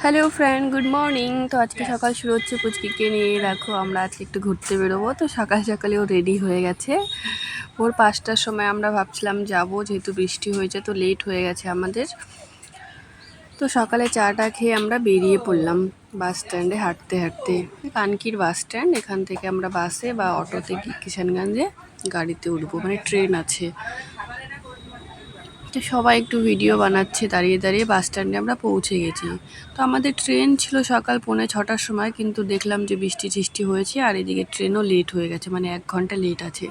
Hello friend, good morning. তো আজকে সকাল শুরু হচ্ছে পুচকিকে নিয়ে। দেখো আমরা আজকে একটু ঘুরতে বেরোবো, তো সকাল সকালেও রেডি হয়ে গেছে। ভোর 5টার সময় আমরা ভাবছিলাম যাব, যেহেতু বৃষ্টি হয়েছে তো লেট হয়ে গেছে আমাদের। তো সকালে চাটা খেয়ে আমরা বেরিয়ে পড়লাম বাস স্ট্যান্ডে হাঁটতে হাঁটতে। কানকির বাস স্ট্যান্ড, এখান থেকে আমরা বাসে বা অটোতে কিষানগঞ্জে গাড়িতে উঠবো, মানে ট্রেন আছে। তো সবাই একটু ভিডিও বানাচ্ছে দাঁড়িয়ে দাঁড়িয়ে। বাস স্ট্যান্ডে আমরা পৌঁছে গেছি। তো আমাদের ট্রেন ছিল সকাল 5:45টার সময়, কিন্তু দেখলাম যে বৃষ্টি হয়েছে আর এদিকে ট্রেনও লেট হয়ে গেছে, মানে 1 ঘন্টা লেট আছে।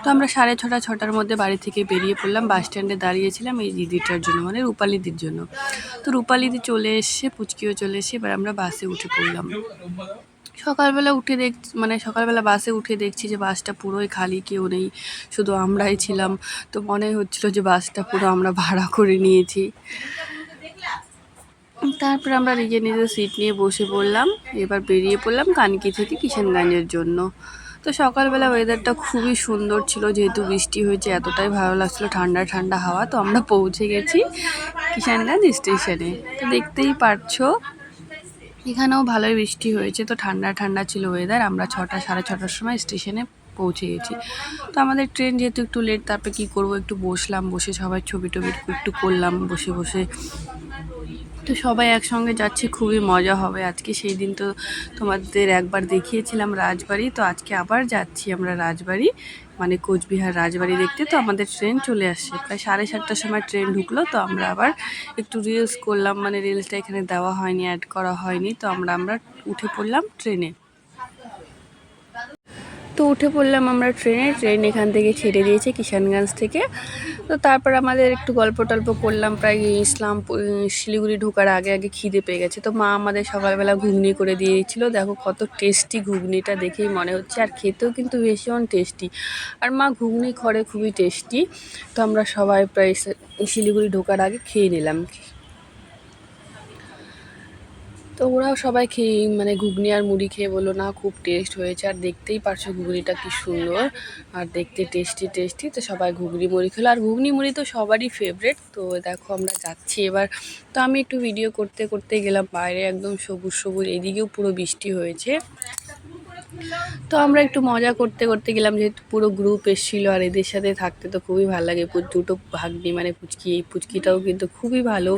তো আমরা 6:30-6টার মধ্যে বাড়ি থেকে বেরিয়ে পড়লাম। বাস স্ট্যান্ডে দাঁড়িয়েছিলাম এই দিদিটার জন্য, মানে রূপালিদির জন্য। তো রূপালিদি চলে এসছে, পুচকিও চলে এসে, এবার আমরা বাসে উঠে পড়লাম। সকালবেলা বাসে উঠে দেখছি যে বাসটা পুরোই খালি, কেউ নেই, শুধু আমরাই ছিলাম। তো মনে হচ্ছিল যে বাসটা পুরো আমরা ভাড়া করে নিয়েছি। তারপর আমরা নিজের নিজের সিট নিয়ে বসে পড়লাম। এবার বেরিয়ে পড়লাম কানকি থেকে কিষানগঞ্জের জন্য। তো সকালবেলা ওয়েদারটা খুবই সুন্দর ছিল, যেহেতু বৃষ্টি হয়েছে এতটাই ভালো লাগছিলো, ঠান্ডা ঠান্ডা হাওয়া। তো আমরা পৌঁছে গেছি কিষানগঞ্জ স্টেশনে। তো দেখতেই পারছো এখানেও ভালোই বৃষ্টি হয়েছে, তো ঠান্ডা ঠান্ডা ছিল ওয়েদার। আমরা 6টা, 6:30টার সময় স্টেশনে পৌঁছে গেছি। তো আমাদের ট্রেন যেহেতু একটু লেট, তারপরে কী করবো, একটু বসলাম, বসে সবাই ছবি টবি একটু করলাম বসে বসে। তো সবাই একসঙ্গে যাচ্ছি, খুবই মজা হবে আজকে। সেই দিন তো তোমাদের একবার দেখিয়েছিলাম রাজবাড়ি, তো আজকে আবার যাচ্ছি আমরা রাজবাড়ি, মানে কোচবিহার রাজবাড়ি দেখতে। তো আমাদের ট্রেন চলে আসছে, প্রায় 7:30টার সময় ট্রেন ঢুকলো। তো আমরা আবার একটু রিলস করলাম, মানে রিলসটা এখানে দেওয়া হয়নি, অ্যাড করা হয়নি। তো আমরা উঠে পড়লাম ট্রেনে। তো উঠে পড়লাম আমরা ট্রেনে। ট্রেন এখান থেকে ছেড়ে দিয়েছে কিষানগঞ্জ থেকে। তো তারপর আমাদের একটু গল্প টল্প করলাম, প্রায় শিলিগুড়ি ঢোকার আগে আগে খিদে পেয়ে গেছে। তো মা আমাদের সকালবেলা ঘুগনি করে দিয়েছিল। দেখো কত টেস্টি, ঘুগনিটা দেখেই মনে হচ্ছে, আর খেতেও কিন্তু ভীষণ টেস্টি। আর মা ঘুগনি করে খুবই টেস্টি। তো আমরা সবাই প্রায় শিলিগুড়ি ঢোকার আগে খেয়ে নিলাম। তো ওরাও সবাই খেয়ে, মানে ঘুগনি আর মুড়ি খেয়ে বললো না খুব টেস্ট হয়েছে। আর দেখতেই পারছো ঘুগনিটা কি সুন্দর, আর দেখতে টেস্টি টেস্টি। তো সবাই ঘুগনি মুড়ি খেলো, আর ঘুগনি মুড়ি তো সবারই ফেভারেট। তো দেখো আমরা যাচ্ছি এবার। তো আমি একটু ভিডিও করতে করতে গেলাম বাইরে, একদম সবুজ সবুজ, এদিকেও পুরো বৃষ্টি হয়েছে। তো আমরা একটু মজা করতে করতে গেলাম, যেহেতু পুরো গ্রুপ এসেছিলো, আর এদের সাথে থাকতে তো খুবই ভালো লাগে। দুটো ভাগ্নি, মানে পুচকি, এই পুচকিটাও কিন্তু খুবই ভালো,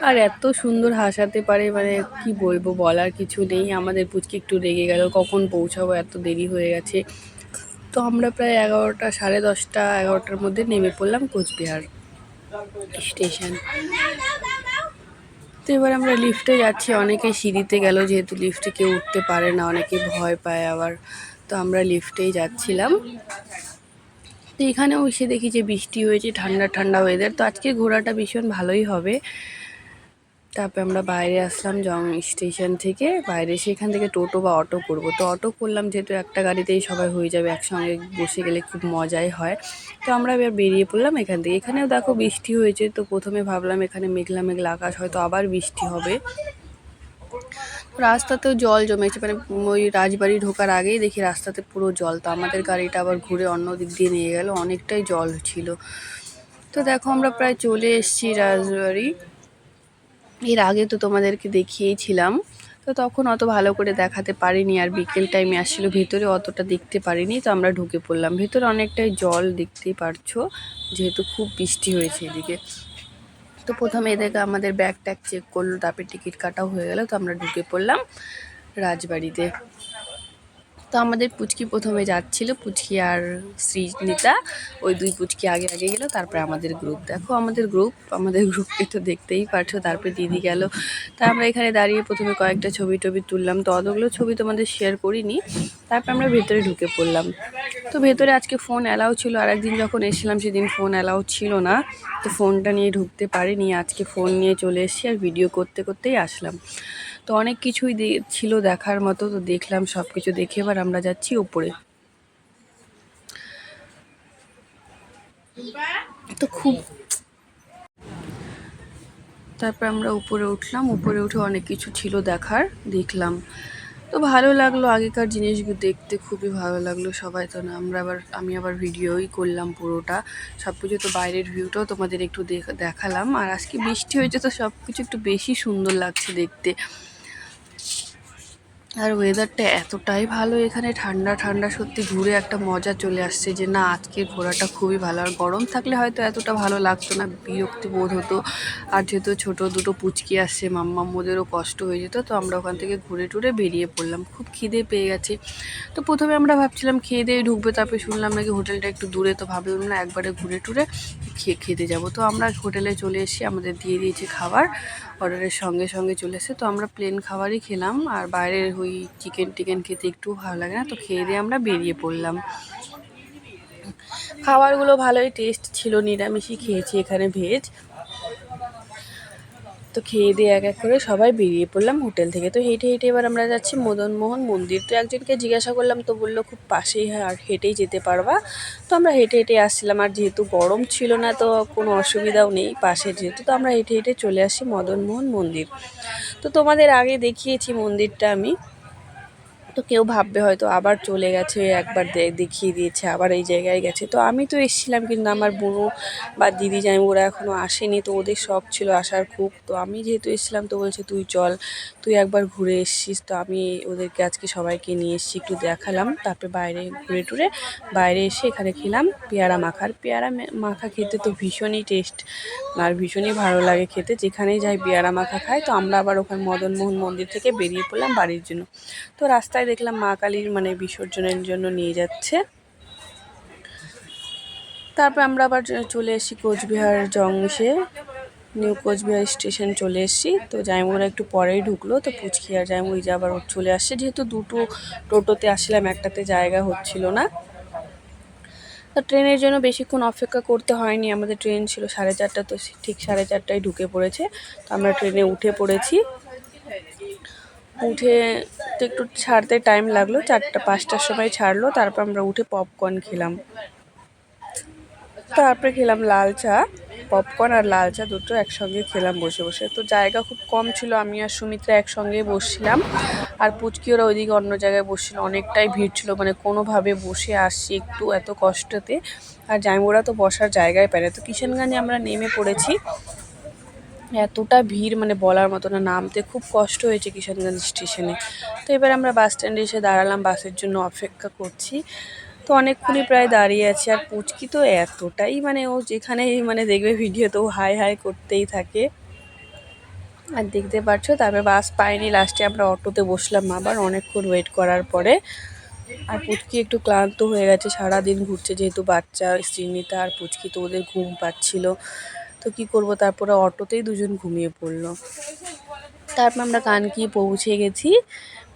আর এত সুন্দর হাসাতে পারে, মানে কি বলবো, বলার কিছু নেই। আমাদের পুচকি একটু রেগে গেল, কখন পৌঁছাবো, এত দেরি হয়ে গেছে। তো আমরা প্রায় 11টা, 10:30, 11টার মধ্যে নেমে পড়লাম কোচবিহার স্টেশন। তো এবার আমরা লিফটে যাচ্ছি। অনেকে সিঁড়িতে গেল, যেহেতু লিফটে কেউ উঠতে পারে না, অনেকে ভয় পায় আবার। তো আমরা লিফটেই যাচ্ছিলাম। তো এখানেও এসে দেখি যে বৃষ্টি হয়েছে, ঠান্ডা ঠান্ডা ওয়েদার। তো আজকে ঘোরাটা ভীষণ ভালোই হবে। তারপরে আমরা বাইরে আসলাম স্টেশন থেকে। বাইরে এসে এখান থেকে টোটো বা অটো করব। তো অটো করলাম, যেহেতু একটা গাড়িতেই সবাই হয়ে যাবে, একসঙ্গে বসে গেলে খুব মজাই হয়। তো আমরা এবার বেরিয়ে পড়লাম এখান থেকে। এখানেও দেখো বৃষ্টি হয়েছে। তো প্রথমে ভাবলাম এখানে মেঘলা মেঘলা আকাশ, হয়তো আবার বৃষ্টি হবে। রাস্তাতেও জল জমেছে, মানে ওই রাজবাড়ি ঢোকার আগেই দেখি রাস্তাতে পুরো জল। তো আমাদের গাড়িটা আবার ঘুরে অন্য দিক দিয়ে নিয়ে গেল, অনেকটাই জল ছিল। তো দেখো আমরা প্রায় চলে এসেছি রাজবাড়ি। এর আগে তো তোমাদেরকে দেখিয়েছিলাম, তো তখন অত ভালো করে দেখাতে পারিনি, আর বিকেল টাইমে আসছিল, ভেতরে অতটা দেখতে পারিনি। তো আমরা ঢুকে পড়লাম ভেতরে, অনেকটাই জল দেখতেই পারছো, যেহেতু খুব বৃষ্টি হয়েছে এদিকে। তো প্রথমে এদেরকে আমাদের ব্যাগ ট্যাগ চেক করলো, তারপরে টিকিট কাটাও হয়ে গেল। তো আমরা ঢুকে পড়লাম রাজবাড়িতে। তো আমাদের পুচকি প্রথমে যাচ্ছিল, পুচকি আর শ্রীনিতা, ওই দুই পুচকি আগে আগে গেল। তারপরে আমাদের গ্রুপ, দেখো আমাদের গ্রুপকে তো দেখতেই পারছো। তারপরে দিদি গেল। তা আমরা এখানে দাঁড়িয়ে প্রথমে কয়েকটা ছবি টবি তুললাম। তো অতগুলো ছবি তোমাদের শেয়ার করিনি। তারপর আমরা ভেতরে ঢুকে পড়লাম। তো ভেতরে আজকে ফোন অ্যালাউ ছিল, আর একদিন যখন এসেছিলাম সেদিন ফোন অ্যালাউ ছিল না। তো ফোনটা নিয়ে ঢুকতে পারিনি, আজকে ফোন নিয়ে চলে এসেছি, আর ভিডিও করতে করতেই আসলাম। তো অনেক কিছুই ছিল দেখার মতো। তো দেখলাম সব কিছু দেখে এবার আমরা যাচ্ছি উপরে। তো তারপর আমরা উপরে উঠলাম। উপরে উঠে অনেক কিছু ছিল দেখার, দেখলাম। তো ভালো লাগলো, আগেকার জিনিসগুলো দেখতে খুবই ভালো লাগলো। সবাই তো না, আমি আবার ভিডিওই করলাম পুরোটা, সব কিছু। তো বাইরের ভিউটাও তোমাদের একটু দেখালাম। আর আজকে বৃষ্টি হয়েছে তো সব কিছু একটু বেশি সুন্দর লাগছে দেখতে। আর ওয়েদারটা এতটাই ভালো এখানে, ঠান্ডা ঠান্ডা, সত্যি ঘুরে একটা মজা চলে আসছে যে না, আজকে ঘোরাটা খুবই ভালো। আর গরম থাকলে হয়তো এতটা ভালো লাগতো না, বিরক্তি বোধ হতো। আর যেহেতু ছোটো দুটো পুচকি আসছে, মাম্মাম্মদেরও কষ্ট হয়ে যেত। তো আমরা ওখান থেকে ঘুরে টুরে বেরিয়ে পড়লাম, খুব খিদে পেয়ে গেছে। তো প্রথমে আমরা ভাবছিলাম খেয়ে দিয়ে ঢুকবে, তারপরে শুনলাম নাকি হোটেলটা একটু দূরে, তো ভাবলাম না একবারে ঘুরে টুরে খেতে যাব। তো আমরা হোটেলে চলে এসেছি, আমাদের দিয়ে দিয়েছে খাবার, অর্ডারের সঙ্গে সঙ্গে চলে এসে। তো আমরা প্লেন খাবারই খেলাম, আর বাইরের ওই চিকেন টিকেন খেতে একটু ভালো লাগে না। তো খেয়ে দিয়ে আমরা বেরিয়ে পড়লাম। খাবারগুলো ভালোই টেস্ট ছিল, নিরামিষই খেয়েছি এখানে, ভেজ। তো খেয়ে দিয়ে এক এক করে সবাই বেরিয়ে পড়লাম হোটেল থেকে। তো হেঁটে হেঁটে এবার আমরা যাচ্ছি মদনমোহন মন্দির। তো একজনকে জিজ্ঞাসা করলাম, তো বললো খুব পাশেই, হয় আর হেঁটেই যেতে পারবা। তো আমরা হেঁটে হেঁটে আসছিলাম, আর যেহেতু গরম ছিল না তো কোনো অসুবিধাও নেই, পাশে যেহেতু। তো আমরা হেঁটে হেঁটে চলে আসি মদনমোহন মন্দির। তো তোমাদের আগে দেখিয়েছি মন্দিরটা আমি, তো কেউ ভাববে হয়তো আবার চলে গেছে, একবার দেখিয়ে দিয়েছে, আবার এই জায়গায় গেছে। তো আমি তো এসেছিলাম, কিন্তু আমার বোনও বা দিদি জামাই ওরা এখনও আসেনি, তো ওদের শখ ছিল আসার খুব। তো আমি যেহেতু এসেছিলাম তো বলছে তুই চল, তুই একবার ঘুরে এসছিস। তো আমি ওদেরকে আজকে সবাইকে নিয়ে এসেছি, একটু দেখালাম। তারপরে বাইরে ঘুরে টুরে বাইরে এসে এখানে খেলাম পেয়ারা মাখা। আর পেয়ারা মাখা খেতে তো ভীষণই টেস্ট, আর ভীষণই ভালো লাগে খেতে, যেখানেই যাই পেয়ারা মাখা খাই। তো আমরা আবার ওখানে মদনমোহন মন্দির থেকে বেরিয়ে পড়লাম বাড়ির জন্য। তো রাস্তায় দেখলাম মা কালীর বিসর্জনের জন্য নিয়ে যাচ্ছে। তারপর আমরা আবার চলে এসেছি কোচবিহার জংশে, নিউ কোচবিহার স্টেশন চলে এসেছি। তো জামাইবাবুরা একটু পরেই ঢুকলো, তো পুচকি আর জামাইবাবু যে আবার চলে আসছে, যেহেতু দুটো টোটোতে আসলাম, একটাতে জায়গা হচ্ছিল না। তো ট্রেনের জন্য বেশিক্ষণ অপেক্ষা করতে হয়নি, আমাদের ট্রেন ছিল 4:30, তো ঠিক 4:30টায় ঢুকে পড়েছে। তো আমরা ট্রেনে উঠে পড়েছি। উঠে তো একটু ছাড়তে টাইম লাগলো, 4টা-5টার সময় ছাড়লো। তারপর আমরা উঠে পপকর্ন খেলাম, তারপরে খেলাম লাল চা। পপকর্ন আর লাল চা দুটো একসঙ্গে খেলাম বসে বসে। তো জায়গা খুব কম ছিল, আমি আর সুমিত্রা একসঙ্গে বসছিলাম, আর পুচকি ওরা ওইদিকে অন্য জায়গায় বসছিল। অনেকটাই ভিড় ছিল, কোনোভাবে বসে আসছি একটু এত কষ্টতে। আর জামাইবাবুরা তো বসার জায়গায় পায় না। তো কিষানগঞ্জে আমরা নেমে পড়েছি, এতটা ভিড় বলার মতো না, নামতে খুব কষ্ট হয়েছে কিষানগঞ্জ স্টেশনে। তো এবার আমরা বাস স্ট্যান্ডে এসে দাঁড়ালাম, বাসের জন্য অপেক্ষা করছি। তো অনেকক্ষণই প্রায় দাঁড়িয়ে আছি। আর পুচকি তো এতটাই ও যেখানেই দেখবে ভিডিও, তো হাই হাই করতেই থাকে। আর দেখতে পাচ্ছ, তারপরে বাস পাইনি, লাস্টে আমরা অটোতে বসলাম আবার অনেকক্ষণ ওয়েট করার পরে। আর পুচকি একটু ক্লান্ত হয়ে গেছে, সারাদিন ঘুরছে যেহেতু, বাচ্চা শ্রীনিতা আর পুচকি, তো ওদের ঘুম পাচ্ছিল। তো কি করব, তারপরে অটোতেই দুজন ঘুমিয়ে পড়লো। তারপর আমরা কানকি পৌঁছে গেছি,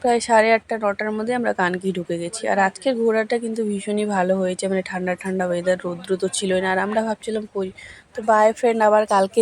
প্রায় 8:30-9টার মধ্যে আমরা কানকি ঢুকে গেছি। আর আজকের ঘোরাটা কিন্তু ভীষণই ভালো হয়েছে, ঠান্ডা ঠান্ডা ওয়েদার, রৌদ্র তো ছিলই না। আর আমরা ভাবছিলাম কই, তো বাই ফ্রেন্ড, আবার কালকে